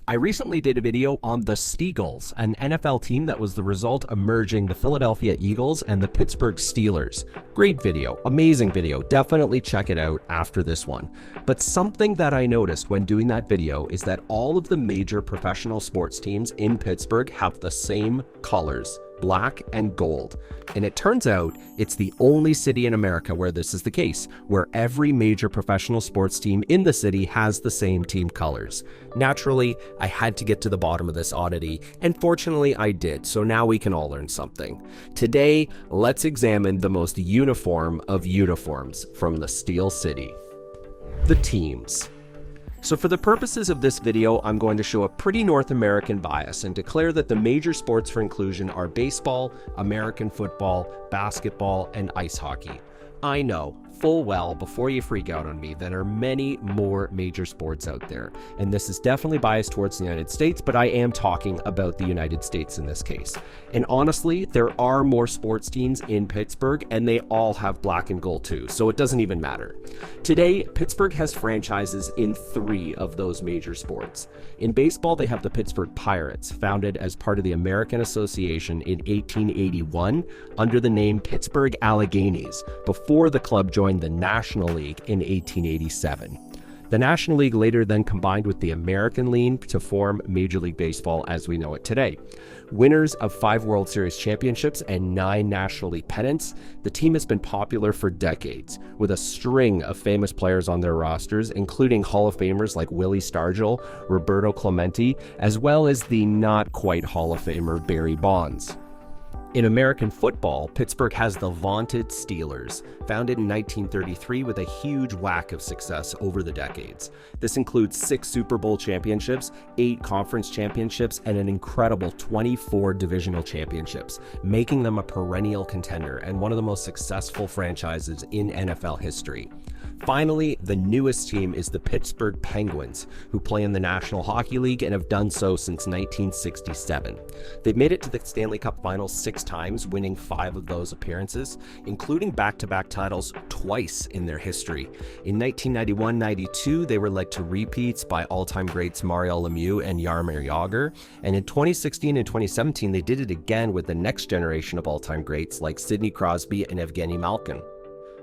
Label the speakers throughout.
Speaker 1: I recently did a video on the Steagles, an NFL team that was the result of merging the Philadelphia Eagles and the Pittsburgh Steelers. Great video, amazing video, definitely check it out after this one. But something that I noticed when doing that video is that all of the major professional sports teams in Pittsburgh have the same colors, black and gold. And it turns out it's the only city in America where this is the case, where every major professional sports team in the city has the same team colors. Naturally, I had to get to the bottom of this oddity, and fortunately I did, so now we can all learn something. Today, let's examine the most uniform of uniforms from the Steel City: the teams. So for the purposes of this video, I'm going to show a pretty North American bias and declare that the major sports for inclusion are baseball, American football, basketball, and ice hockey. I know full well, before you freak out on me, that there are many more major sports out there, and this is definitely biased towards the United States, but I am talking about the United States in this case. And honestly, there are more sports teams in Pittsburgh, and they all have black and gold too, so it doesn't even matter. Today, Pittsburgh has franchises in 3 of those major sports. In baseball, they have the Pittsburgh Pirates, founded as part of the American Association in 1881 under the name Pittsburgh Alleghenies, before the club joined the National League in 1887. The National League later then combined with the American League to form Major League Baseball as we know it today. Winners of 5 World Series championships and 9 National League pennants, the team has been popular for decades, with a string of famous players on their rosters, including Hall of Famers like Willie Stargell, Roberto Clemente, as well as the not quite Hall of Famer Barry Bonds. In American football, Pittsburgh has the vaunted Steelers, founded in 1933 with a huge whack of success over the decades. This includes 6 Super Bowl championships, 8 conference championships, and an incredible 24 divisional championships, making them a perennial contender and one of the most successful franchises in NFL history. Finally, the newest team is the Pittsburgh Penguins, who play in the National Hockey League and have done so since 1967. They've made it to the Stanley Cup Finals 6 times, winning 5 of those appearances, including back-to-back titles twice in their history. In 1991-92, they were led to repeats by all-time greats Mario Lemieux and Jaromir Jagr, and in 2016 and 2017, they did it again with the next generation of all-time greats like Sidney Crosby and Evgeny Malkin.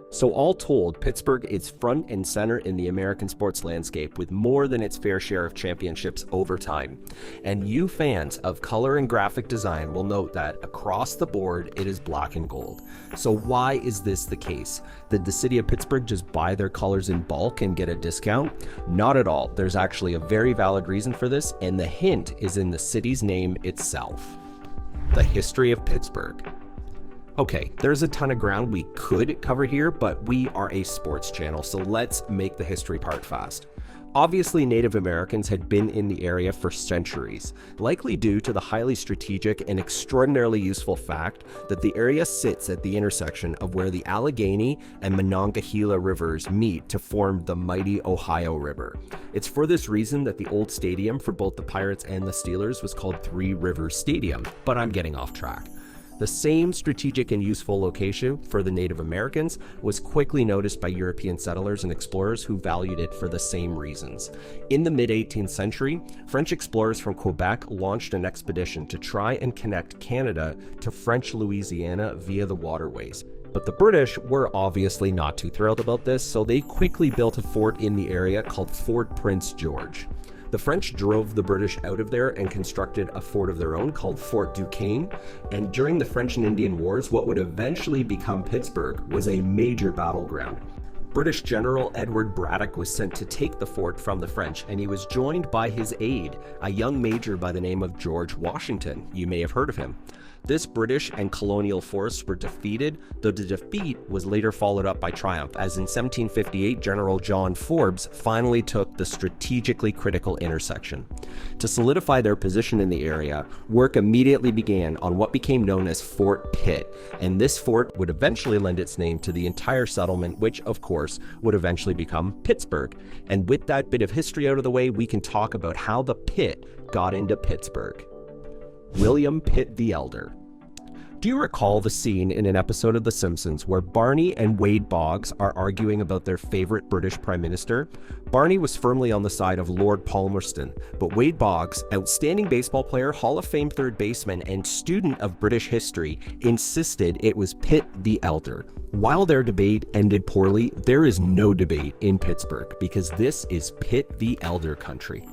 Speaker 1: So all told, Pittsburgh is front and center in the American sports landscape with more than its fair share of championships over time. And you fans of color and graphic design will note that across the board, it is black and gold. So why is this the case? Did the city of Pittsburgh just buy their colors in bulk and get a discount? Not at all. There's actually a very valid reason for this, and the hint is in the city's name itself. The history of Pittsburgh. Okay, there's a ton of ground we could cover here, but we are a sports channel, so let's make the history part fast. Obviously, Native Americans had been in the area for centuries, likely due to the highly strategic and extraordinarily useful fact that the area sits at the intersection of where the Allegheny and Monongahela rivers meet to form the mighty Ohio River. It's for this reason that the old stadium for both the Pirates and the Steelers was called Three Rivers Stadium, but I'm getting off track. The same strategic and useful location for the Native Americans was quickly noticed by European settlers and explorers who valued it for the same reasons. In the mid-18th century, French explorers from Quebec launched an expedition to try and connect Canada to French Louisiana via the waterways. But the British were obviously not too thrilled about this, so they quickly built a fort in the area called Fort Prince George. The French drove the British out of there and constructed a fort of their own called Fort Duquesne, and during the French and Indian Wars, what would eventually become Pittsburgh was a major battleground. British General Edward Braddock was sent to take the fort from the French, and he was joined by his aide, a young major by the name of George Washington. You may have heard of him. This British and colonial force were defeated, though the defeat was later followed up by triumph, as in 1758, General John Forbes finally took the strategically critical intersection. To solidify their position in the area, work immediately began on what became known as Fort Pitt, and this fort would eventually lend its name to the entire settlement, which, of course, would eventually become Pittsburgh. And with that bit of history out of the way, we can talk about how the Pitt got into Pittsburgh. William Pitt the Elder. Do you recall the scene in an episode of The Simpsons where Barney and Wade Boggs are arguing about their favorite British Prime Minister? Barney was firmly on the side of Lord Palmerston, but Wade Boggs, outstanding baseball player, Hall of Fame third baseman, and student of British history, insisted it was Pitt the Elder. While their debate ended poorly, there is no debate in Pittsburgh because this is Pitt the Elder country.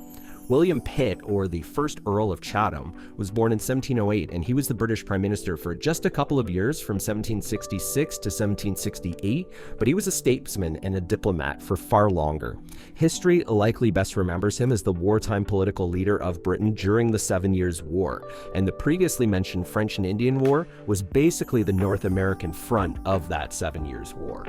Speaker 1: William Pitt, or the first Earl of Chatham, was born in 1708, and he was the British Prime Minister for just a couple of years from 1766 to 1768, but he was a statesman and a diplomat for far longer. History likely best remembers him as the wartime political leader of Britain during the 7 Years' War, and the previously mentioned French and Indian War was basically the North American front of that 7 Years' War.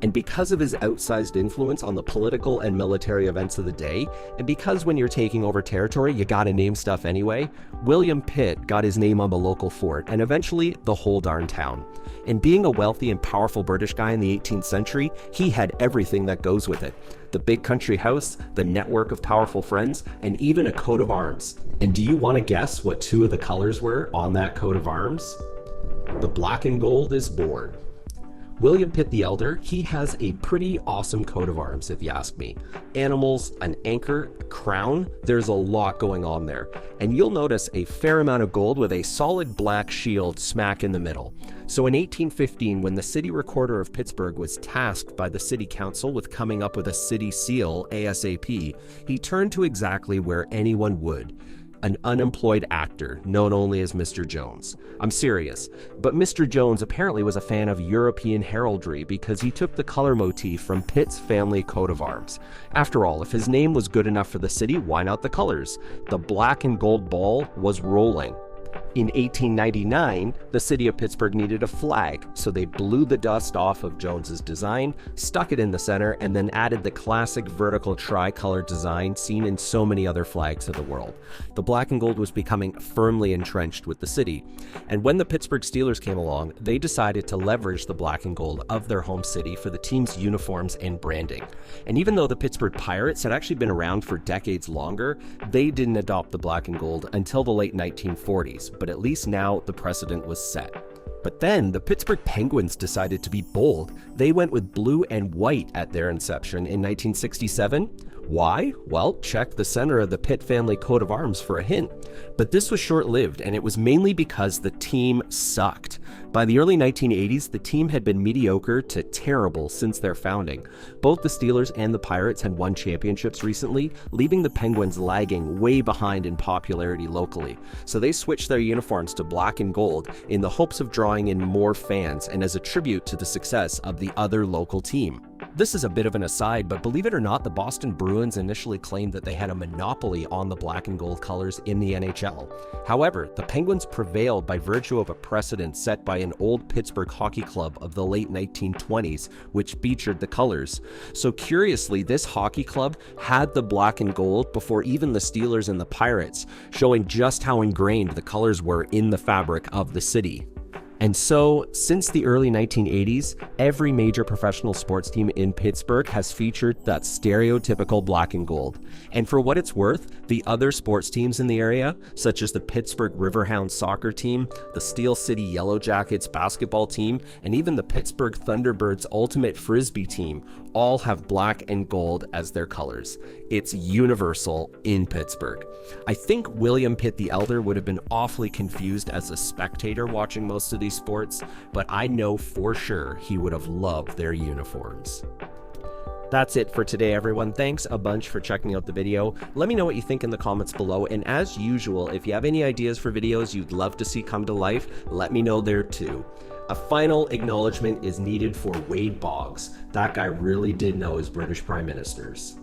Speaker 1: And because of his outsized influence on the political and military events of the day, and because when you're taking over territory, you gotta name stuff anyway, William Pitt got his name on the local fort, and eventually the whole darn town. And being a wealthy and powerful British guy in the 18th century, he had everything that goes with it. The big country house, the network of powerful friends, and even a coat of arms. And do you want to guess what two of the colors were on that coat of arms? The black and gold is born. William Pitt the Elder, he has a pretty awesome coat of arms if you ask me. Animals, an anchor, a crown, there's a lot going on there. And you'll notice a fair amount of gold with a solid black shield smack in the middle. So in 1815, when the city recorder of Pittsburgh was tasked by the city council with coming up with a city seal ASAP, he turned to exactly where anyone would. An unemployed actor known only as Mr. Jones. I'm serious, but Mr. Jones apparently was a fan of European heraldry because he took the color motif from Pitt's family coat of arms. After all, if his name was good enough for the city, why not the colors? The black and gold ball was rolling. In 1899, the city of Pittsburgh needed a flag, so they blew the dust off of Jones's design, stuck it in the center, and then added the classic vertical tricolor design seen in so many other flags of the world. The black and gold was becoming firmly entrenched with the city, and when the Pittsburgh Steelers came along, they decided to leverage the black and gold of their home city for the team's uniforms and branding. And even though the Pittsburgh Pirates had actually been around for decades longer, they didn't adopt the black and gold until the late 1940s, but at least now the precedent was set. But then the Pittsburgh Penguins decided to be bold. They went with blue and white at their inception in 1967. Why? Well, check the center of the Pitt family coat of arms for a hint. But this was short-lived, and it was mainly because the team sucked. By the early 1980s, the team had been mediocre to terrible since their founding. Both the Steelers and the Pirates had won championships recently, leaving the Penguins lagging way behind in popularity locally. So they switched their uniforms to black and gold in the hopes of drawing in more fans and as a tribute to the success of the other local team. This is a bit of an aside, but believe it or not, the Boston Bruins initially claimed that they had a monopoly on the black and gold colors in the NHL. However, the Penguins prevailed by virtue of a precedent set by an old Pittsburgh hockey club of the late 1920s, which featured the colors. So curiously, this hockey club had the black and gold before even the Steelers and the Pirates, showing just how ingrained the colors were in the fabric of the city. And so, since the early 1980s, every major professional sports team in Pittsburgh has featured that stereotypical black and gold. And for what it's worth, the other sports teams in the area, such as the Pittsburgh Riverhounds soccer team, the Steel City Yellow Jackets basketball team, and even the Pittsburgh Thunderbirds Ultimate Frisbee team, all have black and gold as their colors. It's universal in Pittsburgh. I think William Pitt the Elder would have been awfully confused as a spectator watching most of these sports, but I know for sure he would have loved their uniforms. That's it for today, everyone. Thanks a bunch for checking out the video. Let me know what you think in the comments below, and as usual, if you have any ideas for videos you'd love to see come to life, let me know there too. A final acknowledgement is needed for Wade Boggs. That guy really did know his British prime ministers.